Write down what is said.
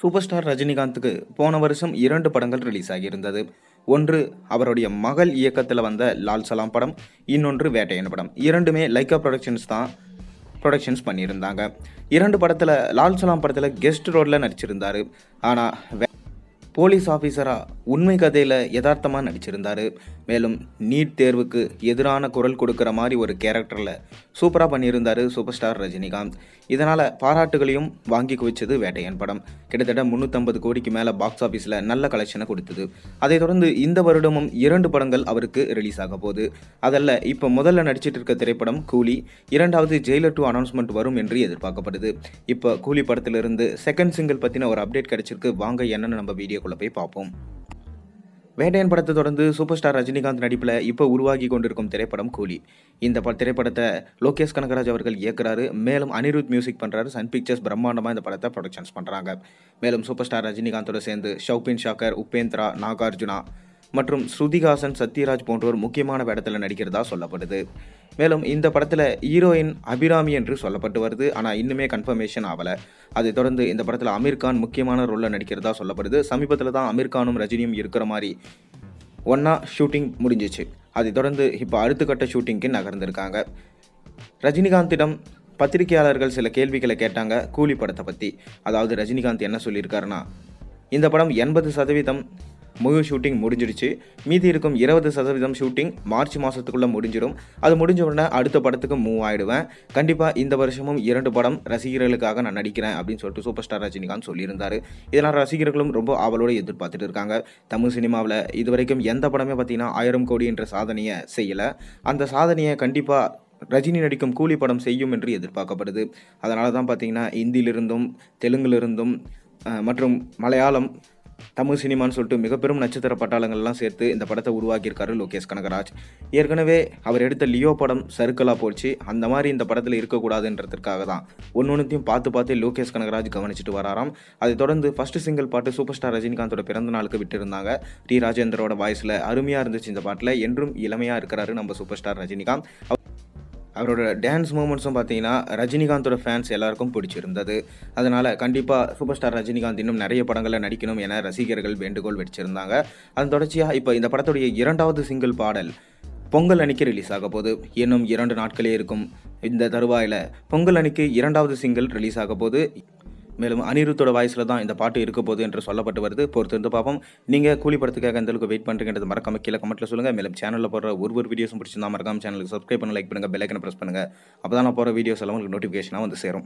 Super star ரஜினிகாந்துக்கு போன வருஷம் 2 படங்கள் ரிலீஸ் ஆகியிருந்தது. ஒன்று அவருடைய மகள் இயக்கத்தில் வந்த லால் சலாம் படம், இன்னொன்று வேட்டையன் படம். இரண்டுமே லைக்கா புரொடக்ஷன்ஸ் தான் ப்ரொடக்ஷன்ஸ் பண்ணியிருந்தாங்க. 2 படத்தில் லால் சலாம் படத்தில் கெஸ்ட் ரோலில் நடிச்சிருந்தார். ஆனால் போலீஸ் ஆஃபீஸராக உண்மை கதையில் யதார்த்தமாக நடிச்சிருந்தார். மேலும் நீட் தேர்வுக்கு எதிரான குரல் கொடுக்குற மாதிரி ஒரு கேரக்டரில் சூப்பராக பண்ணியிருந்தார் சூப்பர் ஸ்டார் ரஜினிகாந்த். இதனால் பாராட்டுகளையும் வாங்கி குவிச்சது வேட்டையன் படம். கிட்டத்தட்ட 350 கோடிக்கு மேலே பாக்ஸ் ஆஃபீஸில் நல்ல கலெக்ஷனை கொடுத்தது. அதைத் தொடர்ந்து இந்த வருடமும் 2 படங்கள் அவருக்கு ரிலீஸ் ஆக போகுது. அதில் இப்போ முதல்ல நடிச்சிட்டு இருக்க திரைப்படம் கூலி, இரண்டாவது ஜெயிலர் 2 அனௌன்ஸ்மெண்ட் வரும் என்று எதிர்பார்க்கப்படுது. இப்போ கூலி படத்திலிருந்து செகண்ட் சிங்கிள் பற்றின ஒரு அப்டேட் கிடைச்சிருக்கு. வாங்க என்னன்னு நம்ம வீடியோக்குள்ளே போய் பார்ப்போம். வேட்டையன் படத்தை தொடர்ந்து சூப்பர் ஸ்டார் ரஜினிகாந்த் நடிப்பில் இப்போ உருவாகி கொண்டிருக்கும் திரைப்படம் கூலி. இந்த திரைப்படத்தை லோகேஷ் கனகராஜ் அவர்கள் இயக்குறாரு. மேலும் அனிருத் மியூசிக் பண்ணுறாரு. சன் பிக்சர்ஸ் பிரம்மாண்டமாக இந்த படத்தை ப்ரொடக்ஷன்ஸ் பண்ணுறாங்க. மேலும் சூப்பர் ஸ்டார் ரஜினிகாந்தோட சேர்ந்து ஷௌபின் ஷாக்கர், உபேந்திரா, நாகார்ஜுனா மற்றும் ஸ்ருதிஹாசன், சத்யராஜ் போன்றோர் முக்கியமான வேடத்தில் நடிக்கிறதா சொல்லப்படுது. மேலும் இந்த படத்தில் ஹீரோயின் அபிராமி என்று சொல்லப்பட்டு வருது. ஆனால் இன்னுமே கன்ஃபர்மேஷன் ஆகலை. அதைத் தொடர்ந்து இந்த படத்தில் அமீர் கான் முக்கியமான ரோலில் நடிக்கிறதா சொல்லப்படுது. சமீபத்தில் தான் அமீர் கானும் ரஜினியும் இருக்கிற மாதிரி ஒன்றா ஷூட்டிங் முடிஞ்சிச்சு. அதைத் தொடர்ந்து இப்போ அடுத்த கட்ட ஷூட்டிங்க்கு நகர்ந்திருக்காங்க. ரஜினிகாந்திடம் பத்திரிகையாளர்கள் சில கேள்விகளை கேட்டாங்க கூலி படத்தை பற்றி. அதாவது ரஜினிகாந்த் என்ன சொல்லியிருக்காருன்னா, இந்த படம் 80% முழு ஷூட்டிங் முடிஞ்சிடுச்சு. மீதி இருக்கும் 20% ஷூட்டிங் மார்ச் மாதத்துக்குள்ளே முடிஞ்சிடும். அது முடிஞ்ச உடனே அடுத்த படத்துக்கு மூவ் ஆகிடுவேன். கண்டிப்பாக இந்த வருஷமும் 2 படம் ரசிகர்களுக்காக நான் நடிக்கிறேன் அப்படின்னு சொல்லிட்டு சூப்பர் ஸ்டார் ரஜினிகாந்த் சொல்லியிருந்தார். இதனால் ரசிகர்களும் ரொம்ப ஆவலோடு எதிர்பார்த்துட்டு இருக்காங்க. தமிழ் சினிமாவில் இதுவரைக்கும் எந்த படமே பார்த்தீங்கன்னா 1000 கோடி என்ற சாதனையை செய்யலை. அந்த சாதனையை கண்டிப்பாக ரஜினி நடிக்கும் கூலி படம் செய்யும் என்று எதிர்பார்க்கப்படுது. அதனால தான் பார்த்தீங்கன்னா இந்தியிலிருந்தும் தெலுங்கிலிருந்தும் மற்றும் மலையாளம், தமிழ் சினிமான்னு சொல்லிட்டு மிகப்பெரும் நட்சத்திர பட்டாளங்கள்லாம் சேர்த்து இந்த படத்தை உருவாக்கியிருக்காரு லோகேஷ் கனகராஜ். ஏற்கனவே அவர் எடுத்த லியோ படம் சறுக்கலாக போச்சு. அந்த மாதிரி இந்த படத்தில் இருக்கக்கூடாதுன்றதுக்காக தான் ஒன்னொன்றையும் பார்த்து லோகேஷ் கனகராஜ் கவனிச்சுட்டு வராராம். அதை தொடர்ந்து ஃபர்ஸ்ட் சிங்கிள் பாட்டு சூப்பர் ஸ்டார் ரஜினிகாந்தோட பிறந்த நாளுக்கு விட்டுருந்தாங்க. டி ராஜேந்தரோட வாய்ஸில் அருமையாக இருந்துச்சு. இந்த பாட்டில் என்றும் இளமையாக இருக்கிறாரு நம்ம சூப்பர் ஸ்டார் ரஜினிகாந்த். அவரோட டான்ஸ் மூமெண்ட்ஸும் பார்த்தீங்கன்னா ரஜினிகாந்தோட ஃபேன்ஸ் எல்லாருக்கும் பிடிச்சிருந்தது. அதனால் கண்டிப்பாக சூப்பர் ஸ்டார் ரஜினிகாந்த் இன்னும் நிறைய படங்களில் நடிக்கணும் என ரசிகர்கள் வேண்டுகோள் வச்சிருந்தாங்க. அதன் தொடர்ச்சியாக இப்போ இந்த படத்துடைய 2வது சிங்கிள் பாடல் பொங்கல் அன்னைக்கு ரிலீஸ் ஆக போகுது. இன்னும் 2 நாட்களே இருக்கும். இந்த தருவாயில் பொங்கல் அன்னைக்கு 2வது சிங்கிள் ரிலீஸ் ஆக போகுது. மேலும் அனிருத்தோட வாய்ஸில் தான் இந்த பாட்டு இருக்க போகுது என்று சொல்லப்பட்டு வருது. பொறுத்திருந்து பார்ப்போம். நீங்கள் கூலி படத்துக்காக எந்த அளவுக்கு வெயிட் பண்ணுறீங்கன்றது மறக்காம கீழே கமெண்ட்டில் சொல்லுங்கள். மேலும் சேனலில் போடுற ஒரு வீடியோஸும் பிடிச்சிருந்தா மறக்காம சேனலுக்கு சப்ஸ்கிரைப் பண்ணி லைக் பண்ணுங்கள், பெல் ஐக்கனை ப்ரெஸ் பண்ணுங்கள். அப்போ தான் நான் போகிற வீடியோஸ் எல்லாம் உங்களுக்கு நோட்டிஃபிகேஷனாக வந்து சேரும்.